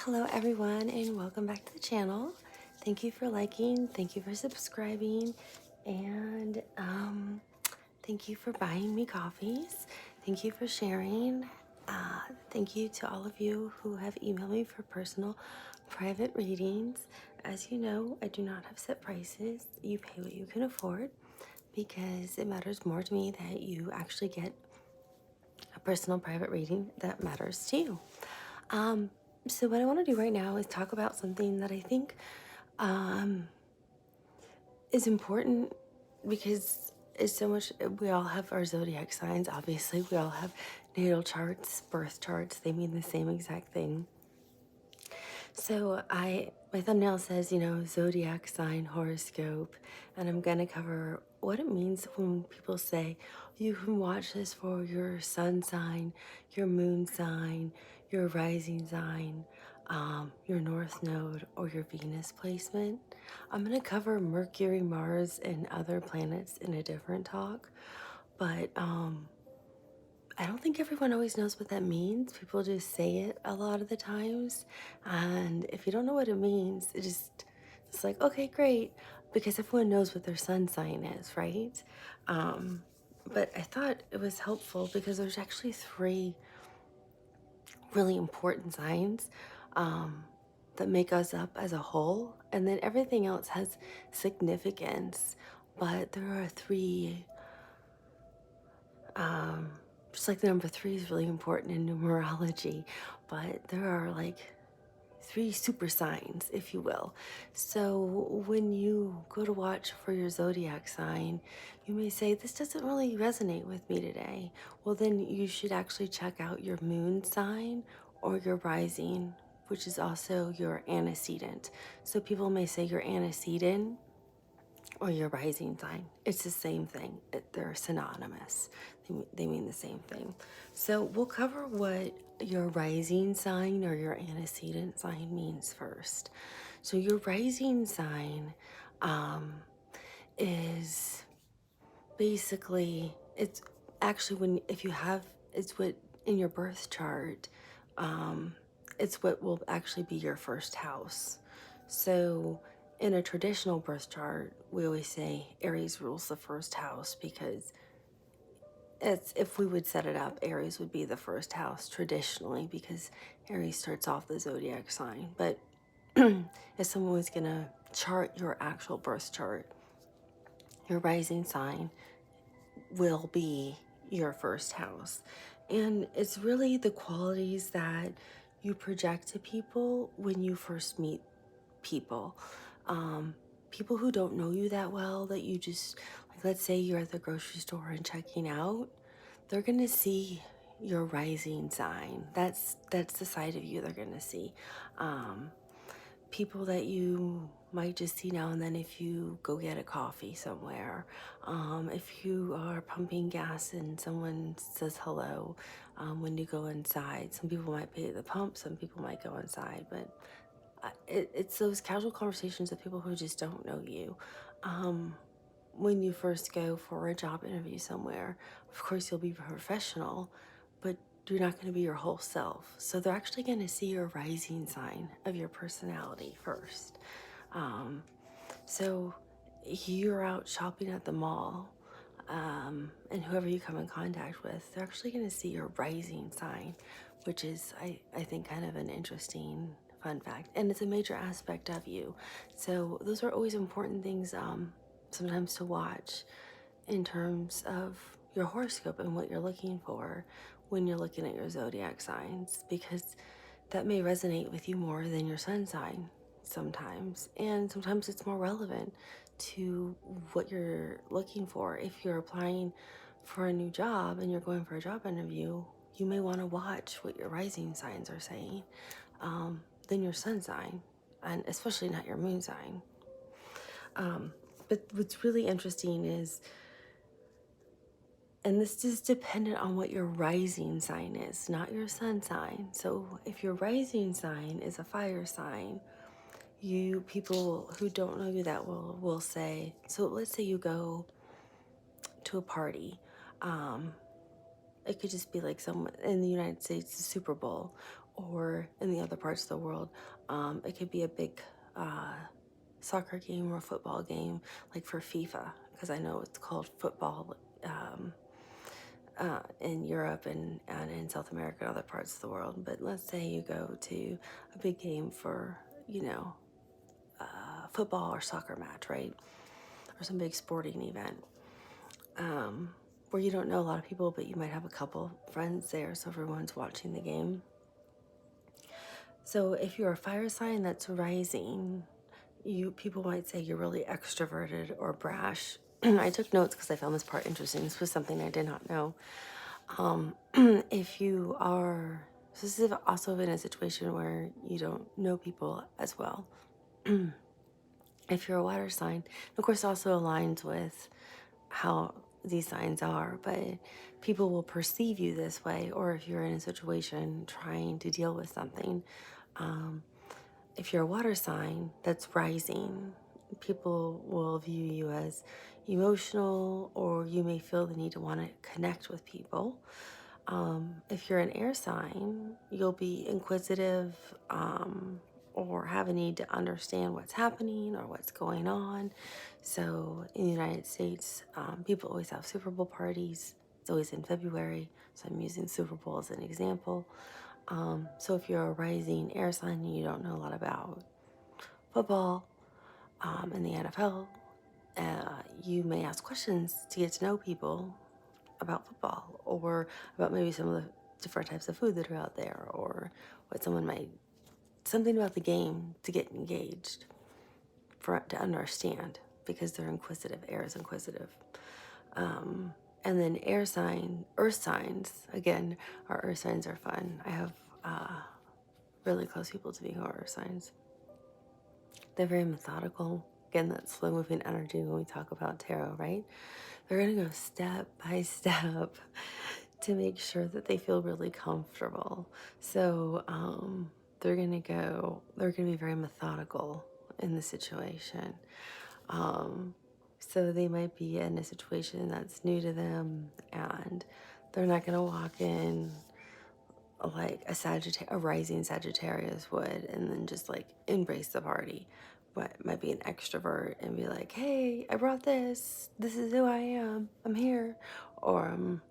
Hello everyone and welcome back to the channel. Thank you for liking, thank you for subscribing, and thank you for buying me coffees. Thank you for sharing. Thank you to all of you who have emailed me for personal private readings. As you know, I do not have set prices. You pay what you can afford because it matters more to me that you actually get a personal private reading that matters to you. So what I want to do right now is talk about something that I think is important because it's so much. We all have our zodiac signs. Obviously, we all have natal charts, birth charts. They mean the same exact thing. So my thumbnail says, zodiac sign horoscope, and I'm gonna cover what it means when people say you can watch this for your sun sign, your moon sign, your rising sign, your north node, or your Venus placement. I'm gonna cover Mercury, Mars, and other planets in a different talk, but I don't think everyone always knows what that means. People just say it a lot of the times. And if you don't know what it means, it's like, okay, great. Because everyone knows what their sun sign is, right? But I thought it was helpful because there's actually three really important signs that make us up as a whole. And then everything else has significance. But there are three just like the number three is really important in numerology, but there are like three super signs, if you will. So when you go to watch for your zodiac sign, you may say, this doesn't really resonate with me today. Well, then you should actually check out your moon sign or your rising, which is also your antecedent. So people may say your antecedent or your rising sign. It's the same thing. They're synonymous. They mean the same thing. So we'll cover what your rising sign or your antecedent sign means first. So your rising sign is basically, it's actually when, if you have, it's what in your birth chart, it's what will actually be your first house. So in a traditional birth chart, we always say Aries rules the first house because if we would set it up, Aries would be the first house traditionally because Aries starts off the zodiac sign. But if someone was gonna chart your actual birth chart, your rising sign will be your first house. And it's really the qualities that you project to people when you first meet people. People who don't know you that well, that you just, like, let's say you're at the grocery store and checking out, they're gonna see your rising sign. That's the side of you they're gonna see. People that you might just see now and then if you go get a coffee somewhere. If you are pumping gas and someone says hello when you go inside. Some people might pay at the pump, some people might go inside, but it's those casual conversations with people who just don't know you. When you first go for a job interview somewhere, of course you'll be professional, but you're not going to be your whole self. So they're actually going to see your rising sign of your personality first. So you're out shopping at the mall, and whoever you come in contact with, they're actually going to see your rising sign, which is, I think, kind of an interesting fun fact. And it's a major aspect of you. So those are always important things sometimes to watch in terms of your horoscope and what you're looking for when you're looking at your zodiac signs, because that may resonate with you more than your sun sign sometimes. And sometimes it's more relevant to what you're looking for. If you're applying for a new job and you're going for a job interview, you may want to watch what your rising signs are saying than your sun sign, and especially not your moon sign. But what's really interesting is, and this is dependent on what your rising sign is, not your sun sign. So if your rising sign is a fire sign, people who don't know you that well will say, so let's say you go to a party. It could just be like someone in the United States, the Super Bowl, or in the other parts of the world, it could be a big soccer game or football game, like for FIFA, because I know it's called football in Europe and in South America and other parts of the world. But let's say you go to a big game for, football or soccer match, right? Or some big sporting event, where you don't know a lot of people, but you might have a couple friends there, so everyone's watching the game. So if you're a fire sign that's rising, people might say you're really extroverted or brash. I took notes because I found this part interesting. This was something I did not know. If you are, so this is also in a situation where you don't know people as well. If you're a water sign, of course, also aligns with how these signs are, but people will perceive you this way, or if you're in a situation trying to deal with something. If you're a water sign that's rising, people will view you as emotional, or you may feel the need to want to connect with people. If you're an air sign, you'll be inquisitive, or have a need to understand what's happening or what's going on. So in the United States, people always have Super Bowl parties. It's always in February, so I'm using Super Bowl as an example. So if you're a rising air sign and you don't know a lot about football and the NFL, you may ask questions to get to know people about football, or about maybe some of the different types of food that are out there, or what something about the game to get engaged, to understand, because they're inquisitive. Air is inquisitive. And then earth signs, again, our earth signs are fun. I have really close people to me who are earth signs. They're very methodical. Again, that slow moving energy when we talk about tarot, right? They're going to go step by step to make sure that they feel really comfortable. So they're going to be very methodical in the situation. So they might be in a situation that's new to them, and they're not going to walk in like a rising Sagittarius would, and then just like embrace the party. But might be an extrovert and be like, "Hey, I brought this. This is who I am. I'm here." Or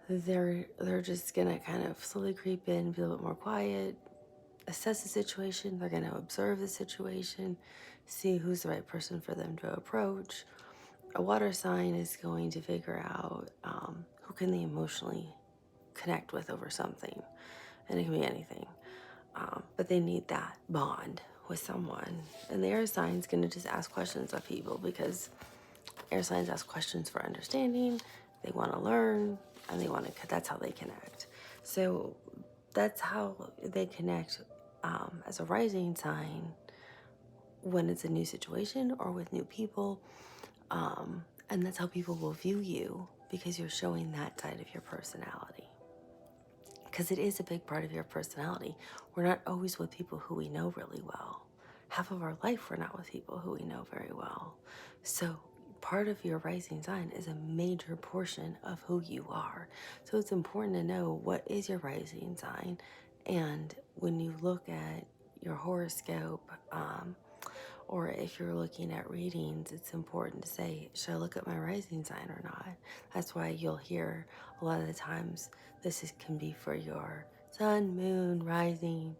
they're just gonna kind of slowly creep in, be a little bit more quiet, assess the situation. They're gonna observe the situation, see who's the right person for them to approach. A water sign is going to figure out who can they emotionally connect with over something, and it can be anything. But they need that bond with someone. And the air sign's gonna just ask questions of people, because air signs ask questions for understanding. They want to learn, and that's how they connect. So that's how they connect as a rising sign when it's a new situation or with new people. And that's how people will view you, because you're showing that side of your personality. Because it is a big part of your personality. We're not always with people who we know really well. Half of our life, we're not with people who we know very well. So part of your rising sign is a major portion of who you are. So it's important to know what is your rising sign. And when you look at your horoscope, or if you're looking at readings, it's important to say, should I look at my rising sign or not? That's why you'll hear a lot of the times can be for your sun, moon, rising,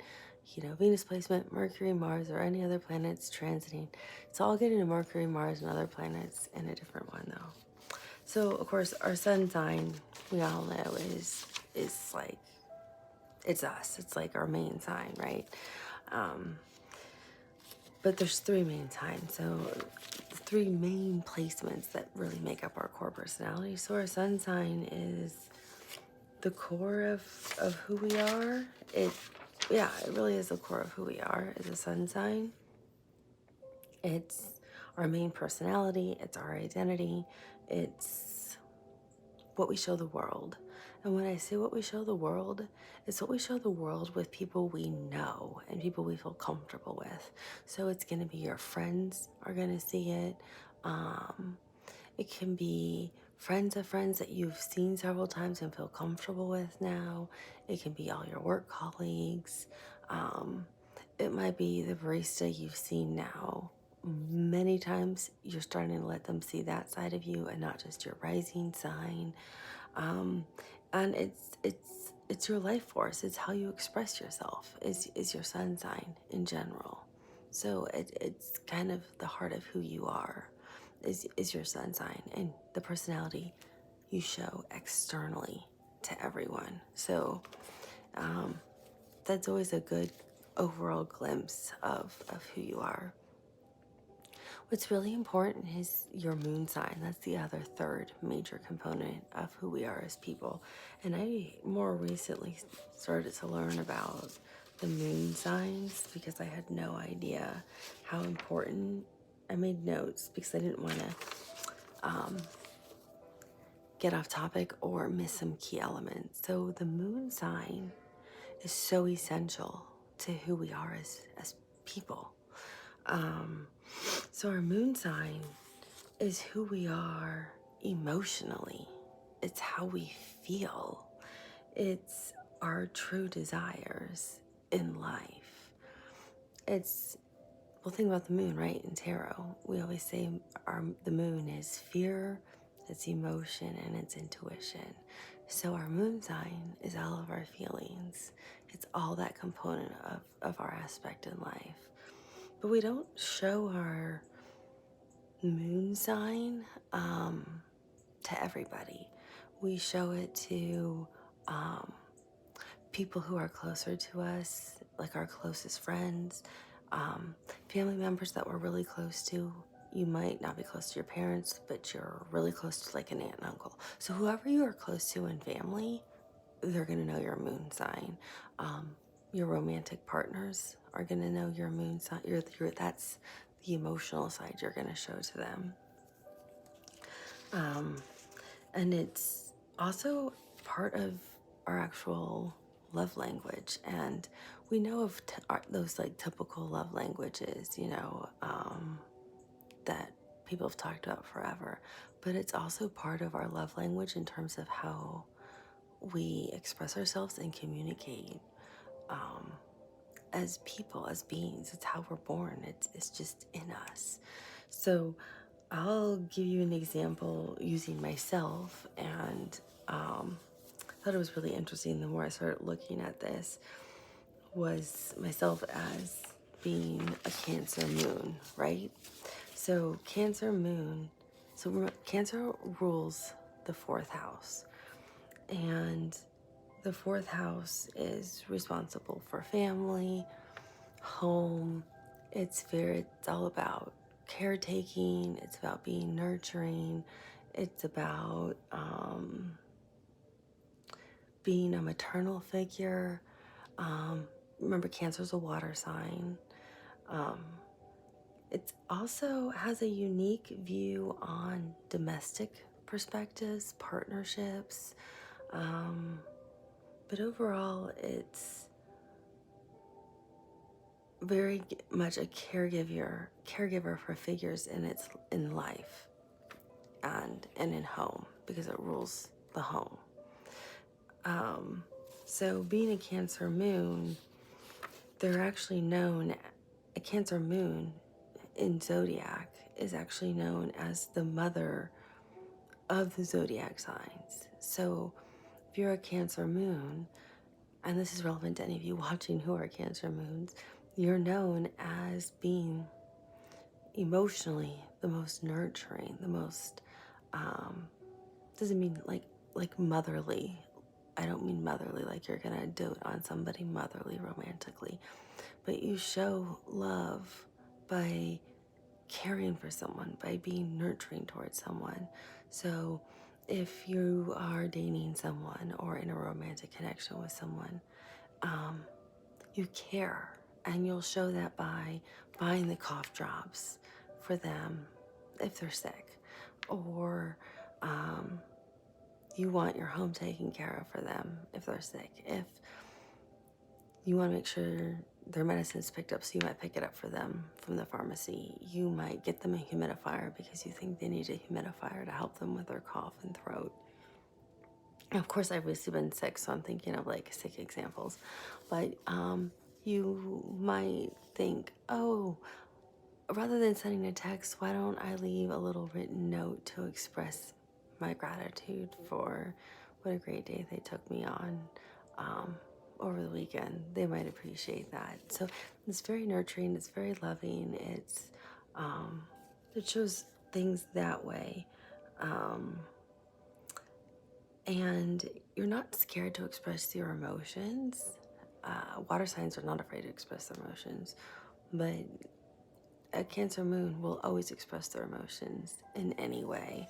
Venus placement, Mercury, Mars, or any other planets transiting. It's all getting to Mercury, Mars, and other planets in a different one, though. So, of course, our sun sign, we all know, is like, it's us. It's like our main sign, right? But there's three main signs, so the three main placements that really make up our core personality. So our sun sign is the core of who we are. It really is the core of who we are as a sun sign. It's our main personality. It's our identity. It's what we show the world. And when I say what we show the world, it's what we show the world with people we know and people we feel comfortable with. So it's going to be your friends are going to see it. It can be friends of friends that you've seen several times and feel comfortable with now. It can be all your work colleagues. It might be the barista you've seen now many times. You're starting to let them see that side of you and not just your rising sign. And it's your life force. It's how you express yourself. Is your sun sign in general. So it's kind of the heart of who you are. Is your sun sign and the personality you show externally to everyone. So that's always a good overall glimpse of who you are. What's really important is your moon sign. That's the other third major component of who we are as people. And I more recently started to learn about the moon signs because I had no idea how important. I made notes because I didn't want to get off topic or miss some key elements. So the moon sign is so essential to who we are as people. So our moon sign is who we are emotionally. It's how we feel. It's our true desires in life. Well, think about the moon, right? In tarot, we always say the moon is fear, it's emotion, and it's intuition. So our moon sign is all of our feelings. It's all that component of our aspect in life. But we don't show our moon sign to everybody. We show it to people who are closer to us, like our closest friends, family members that we're really close to. You might not be close to your parents, but you're really close to like an aunt and uncle. So whoever you are close to in family, they're going to know your moon sign. Your romantic partners are going to know your moon sign. That's the emotional side you're going to show to them. And it's also part of our actual love language. And we know of those like typical love languages, that people have talked about forever. But it's also part of our love language in terms of how we express ourselves and communicate as people, as beings. It's how we're born. It's just in us. So I'll give you an example using myself, and I thought it was really interesting. The more I started looking at this, was myself as being a Cancer moon, right? So Cancer moon, so Cancer rules the fourth house, and the fourth house is responsible for family, home. It's all about caretaking. It's about being nurturing. It's about being a maternal figure. Remember, Cancer's a water sign. It also has a unique view on domestic perspectives, partnerships. But overall, it's very much a caregiver for figures in life and in home, because it rules the home. So being a Cancer moon, they're actually known, a Cancer moon in zodiac is actually known as the mother of the zodiac signs. So if you're a Cancer moon, and this is relevant to any of you watching who are Cancer moons, you're known as being emotionally the most nurturing, the most, doesn't mean like motherly. I don't mean motherly like you're gonna dote on somebody motherly romantically, but you show love by caring for someone, by being nurturing towards someone. So if you are dating someone or in a romantic connection with someone, you care, and you'll show that by buying the cough drops for them if they're sick, or you want your home taken care of for them if they're sick. If you want to make sure their medicine's picked up, so you might pick it up for them from the pharmacy. You might get them a humidifier because you think they need a humidifier to help them with their cough and throat. And of course, I've obviously been sick, so I'm thinking of like sick examples. But you might think, oh, rather than sending a text, why don't I leave a little written note to express my gratitude for what a great day they took me on over the weekend? They might appreciate that. So it's very nurturing, it's very loving, it shows things that way. And you're not scared to express your emotions. Water signs are not afraid to express their emotions, but a Cancer moon will always express their emotions in any way.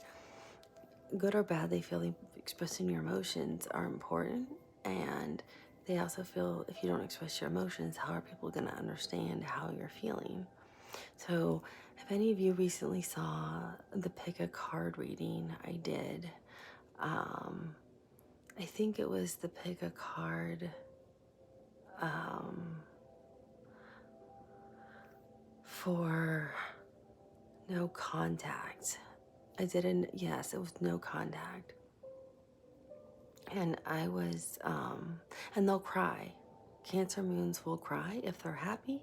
Good or bad, they feel expressing your emotions are important, and they also feel if you don't express your emotions, how are people going to understand how you're feeling? So if any of you recently saw the pick a card reading I did, I think it was the pick a card for no contact. Yes, it was no contact. And I was, and they'll cry. Cancer moons will cry if they're happy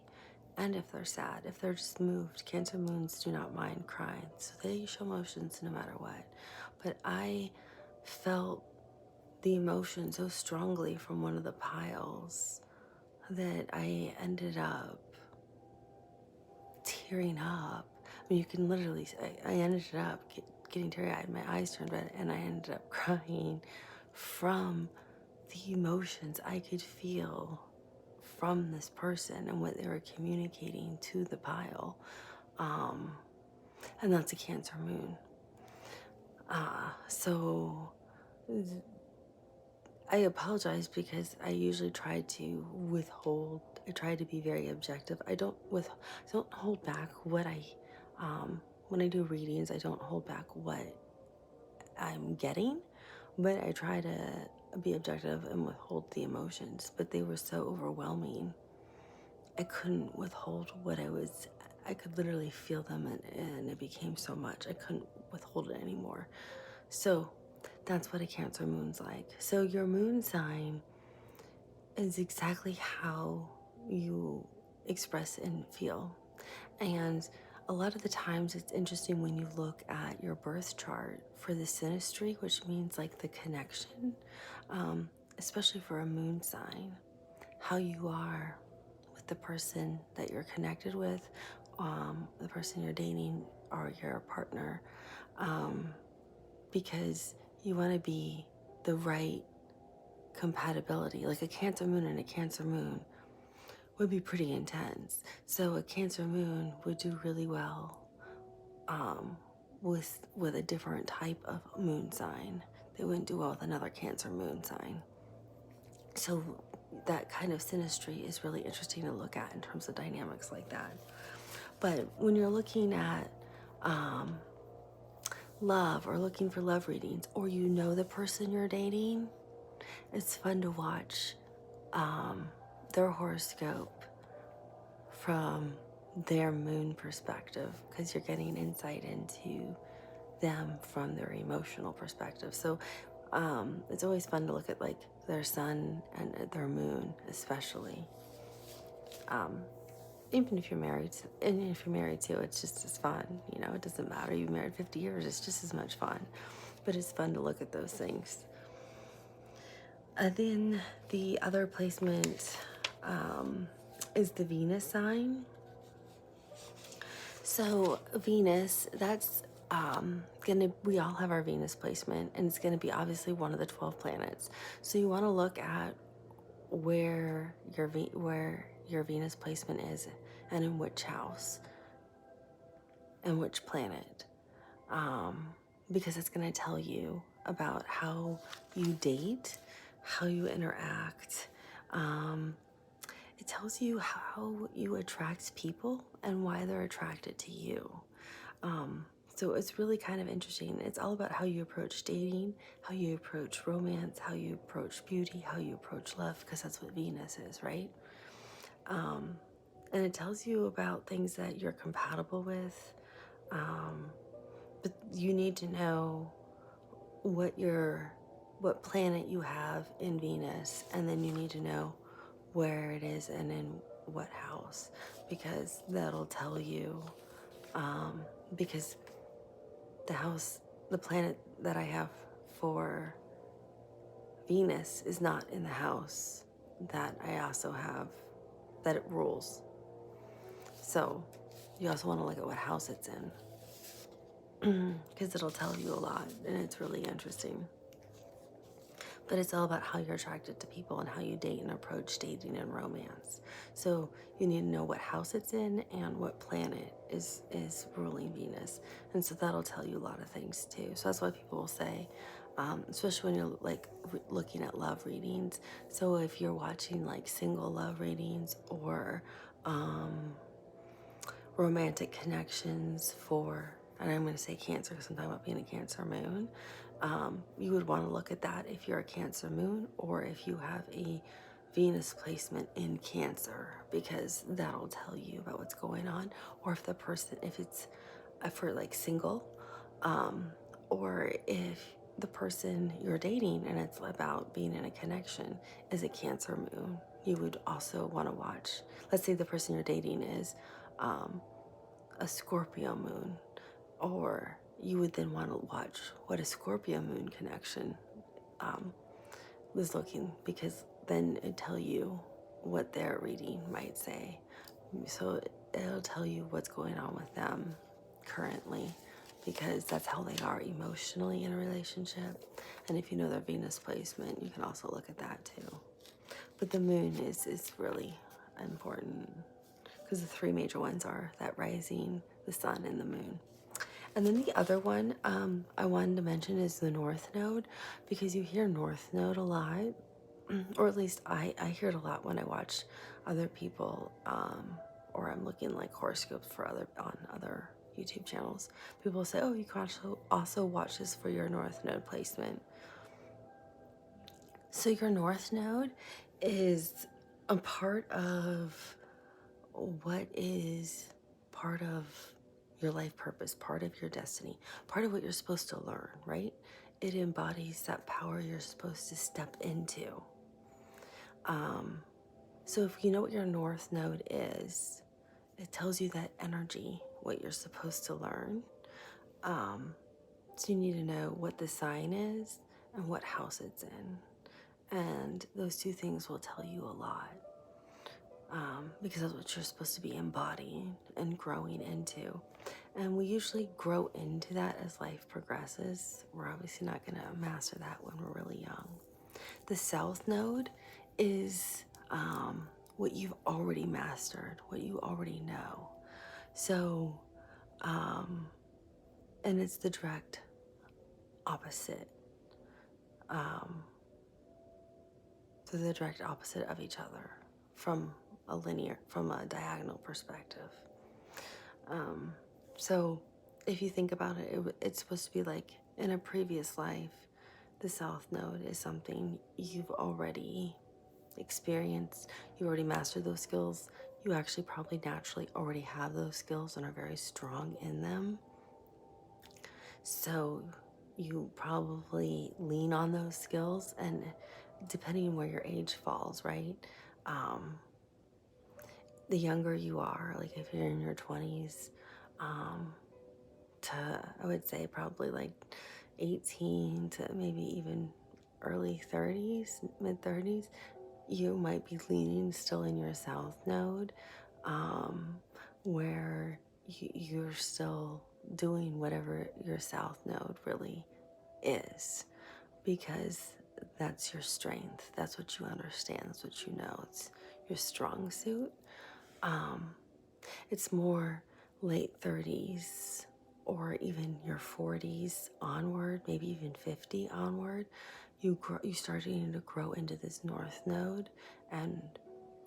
and if they're sad. If they're just moved, Cancer moons do not mind crying. So they show emotions no matter what. But I felt the emotion so strongly from one of the piles that I ended up tearing up. I mean, you can literally, I ended up getting teary-eyed, my eyes turned red, and I ended up crying from the emotions I could feel from this person and what they were communicating to the pile. And that's a Cancer moon. So I apologize because I usually try to withhold. I try to be very objective. I don't hold back what when I do readings, I don't hold back what I'm getting, but I try to be objective and withhold the emotions. But they were so overwhelming, I couldn't withhold what I could literally feel them, and it became so much. I couldn't withhold it anymore. So that's what a Cancer moon's like. So your moon sign is exactly how you express and feel. And a lot of the times it's interesting when you look at your birth chart for the synastry, which means like the connection, especially for a moon sign, how you are with the person that you're connected with, the person you're dating or your partner, because you want to be the right compatibility. Like a Cancer moon and a Cancer moon would be pretty intense. So a Cancer moon would do really well with a different type of moon sign. They wouldn't do well with another Cancer moon sign. So that kind of synastry is really interesting to look at in terms of dynamics like that. But when you're looking at love or looking for love readings, or you know the person you're dating, it's fun to watch their horoscope from their moon perspective, because you're getting insight into them from their emotional perspective. So it's always fun to look at like their sun and their moon, especially. Even if you're married, and if you're married too, it's just as fun. You know, it doesn't matter. You've been married 50 years, it's just as much fun. But it's fun to look at those things. Then the other placement is the Venus sign. So Venus, that's we all have our Venus placement, and it's gonna be obviously one of the 12 planets. So you want to look at where your Venus placement is, and in which house, and which planet, because it's gonna tell you about how you date, how you interact. It tells you how you attract people and why they're attracted to you. So it's really kind of interesting. It's all about how you approach dating, how you approach romance, how you approach beauty, how you approach love, because that's what Venus is, right? And it tells you about things that you're compatible with. But you need to know what planet you have in Venus, and then you need to know where it is and in what house, because that'll tell you, because the planet that I have for Venus is not in the house that I also have, that it rules. So you also want to look at what house it's in, because it'll tell you a lot, and it's really interesting. But it's all about how you're attracted to people and how you date and approach dating and romance. So you need to know what house it's in and what planet is ruling Venus. And so that'll tell you a lot of things too. So that's why people will say, especially when you're like looking at love readings. So if you're watching like single love readings or romantic connections for, and I'm going to say Cancer because I'm talking about being a Cancer moon, you would want to look at that if you're a Cancer moon or if you have a Venus placement in Cancer, because that'll tell you about what's going on. Or if the person, if it's for like single, or if the person you're dating and it's about being in a connection is a Cancer moon, you would also want to watch. Let's say the person you're dating is a Scorpio moon, or you would then want to watch what a Scorpio moon connection was looking, because then it'd tell you what their reading might say. So it'll tell you what's going on with them currently, because that's how they are emotionally in a relationship. And if you know their Venus placement, you can also look at that too. But the moon is really important, because the three major ones are that rising, the sun, and the moon. And then the other one I wanted to mention is the north node, because you hear north node a lot, or at least I hear it a lot when I watch other people, or I'm looking like horoscopes for on other YouTube channels. People say, oh, you can also watch this for your north node placement. So your north node is a part of what is part of your life purpose, part of your destiny, part of what you're supposed to learn, right? It embodies that power you're supposed to step into. So if you know what your north node is, it tells you that energy, what you're supposed to learn. So you need to know what the sign is and what house it's in. And those two things will tell you a lot. Because that's what you're supposed to be embodying and growing into. And we usually grow into that as life progresses. We're obviously not going to master that when we're really young. The south node is what you've already mastered, what you already know. So, and it's the direct opposite. So the direct opposite of each other from a diagonal perspective. So if you think about it, it's supposed to be like in a previous life, the south node is something you've already experienced, you already mastered those skills, you actually probably naturally already have those skills and are very strong in them. So you probably lean on those skills, and depending on where your age falls, right? The younger you are, like if you're in your 20s, I would say probably like 18 to maybe even early 30s, mid 30s, you might be leaning still in your south node, where you're still doing whatever your south node really is, because that's your strength, that's what you understand, that's what you know, it's your strong suit. It's more late 30s or even your 40s onward, maybe even 50 onward. You starting to grow into this north node, and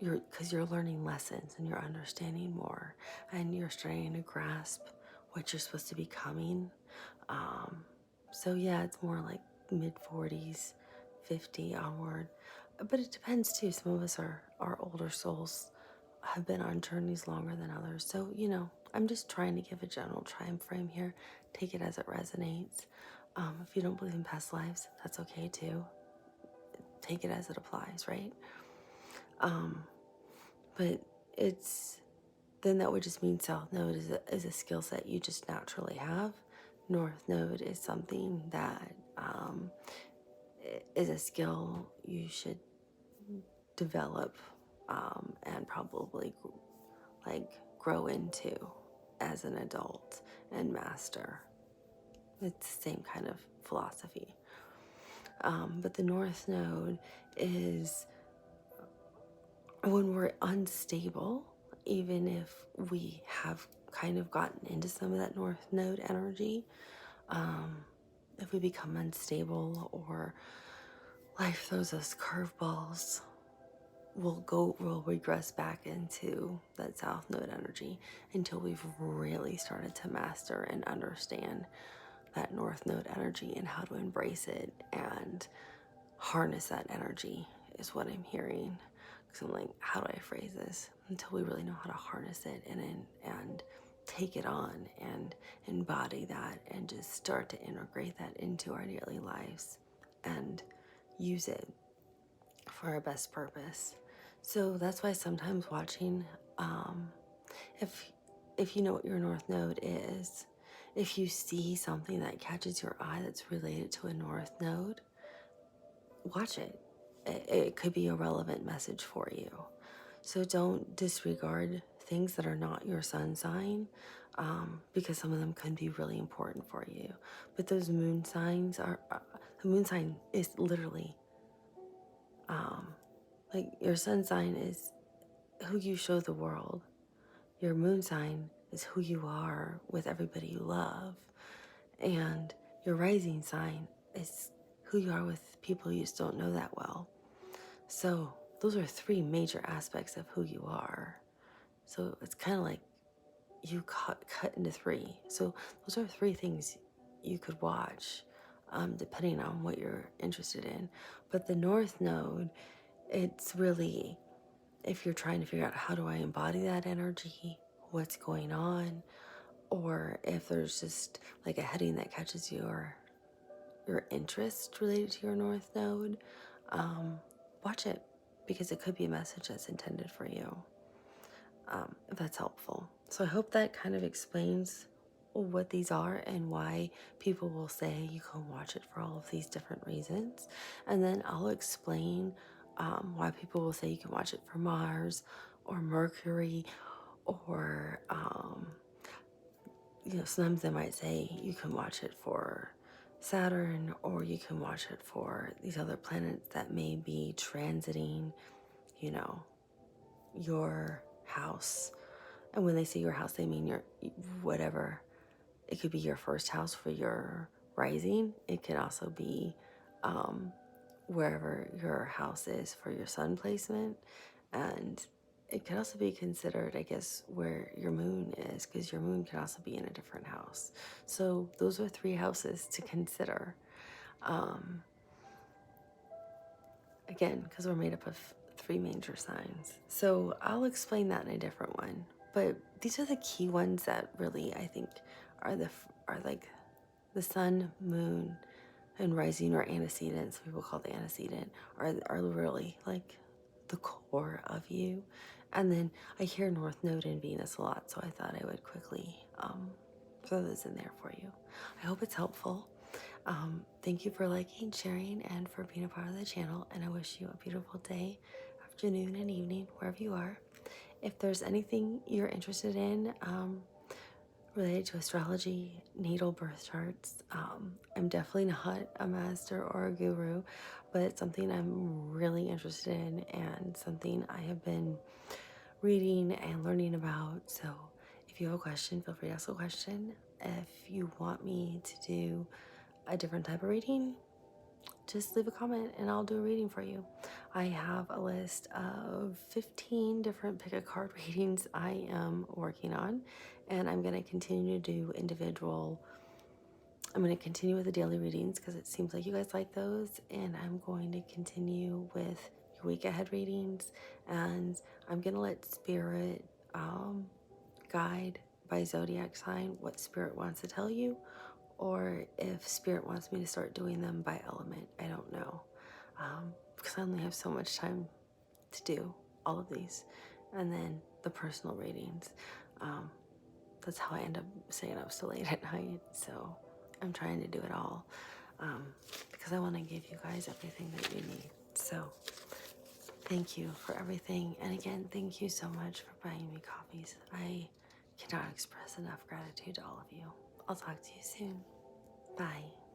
because you're learning lessons and you're understanding more, and you're starting to grasp what you're supposed to be becoming. So yeah, it's more like mid 40s, 50 onward. But it depends too. Some of us are older souls, have been on journeys longer than others. So, I'm just trying to give a general time frame here. Take it as it resonates. If you don't believe in past lives, that's okay too. Take it as it applies, right? But then that would just mean South Node is a skill set you just naturally have. North Node is something that is a skill you should develop and probably grow into as an adult and master. It's the same kind of philosophy. But the North Node is when we're unstable, even if we have kind of gotten into some of that North Node energy, if we become unstable or life throws us curveballs, we'll regress back into that South Node energy until we've really started to master and understand that North Node energy and how to embrace it and harness that energy is what I'm hearing. Because I'm like, how do I phrase this? Until we really know how to harness it and take it on and embody that and just start to integrate that into our daily lives and use it for our best purpose. So that's why sometimes watching, if you know what your North Node is, if you see something that catches your eye that's related to a North Node, watch it. It could be a relevant message for you. So don't disregard things that are not your sun sign, because some of them can be really important for you. But those moon signs the moon sign is literally, like your sun sign is who you show the world. Your moon sign is who you are with everybody you love. And your rising sign is who you are with people you just don't know that well. So those are three major aspects of who you are. So it's kind of like you cut into three. So those are three things you could watch, depending on what you're interested in. But the North Node, it's really, if you're trying to figure out how do I embody that energy, what's going on, or if there's just like a heading that catches your interest related to your North Node, watch it, because it could be a message that's intended for you, if that's helpful. So I hope that kind of explains what these are and why people will say you can watch it for all of these different reasons. And then I'll explain why people will say you can watch it for Mars or Mercury, or sometimes they might say you can watch it for Saturn, or you can watch it for these other planets that may be transiting, your house. And when they say your house, they mean your whatever. It could be your first house for your rising. It can also be wherever your house is for your sun placement. And it could also be considered, I guess, where your moon is, because your moon can also be in a different house. So those are three houses to consider. Again, because we're made up of three major signs. So I'll explain that in a different one. But these are the key ones that really, I think, are like the sun, moon, and rising, or antecedents, people call the antecedent, are really like the core of you. And then I hear North Node and Venus a lot, so I thought I would quickly throw those in there for you. I hope it's helpful. Thank you for liking, sharing, and for being a part of the channel. And I wish you a beautiful day, afternoon, and evening, wherever you are. If there's anything you're interested in related to astrology, natal birth charts, I'm definitely not a master or a guru, but it's something I'm really interested in and something I have been reading and learning about. So if you have a question, feel free to ask a question. If you want me to do a different type of reading, just leave a comment and I'll do a reading for you. I have a list of 15 different pick a card readings I am working on, and I'm going to continue to do I'm going to continue with the daily readings because it seems like you guys like those, and I'm going to continue with week ahead readings, and I'm gonna let Spirit guide by zodiac sign what Spirit wants to tell you, or if Spirit wants me to start doing them by element. I don't know, because I only have so much time to do all of these. And then the personal readings. That's how I end up staying up so late at night. So I'm trying to do it all, because I want to give you guys everything that you need. So thank you for everything. And again, thank you so much for buying me coffees. I cannot express enough gratitude to all of you. I'll talk to you soon. Bye.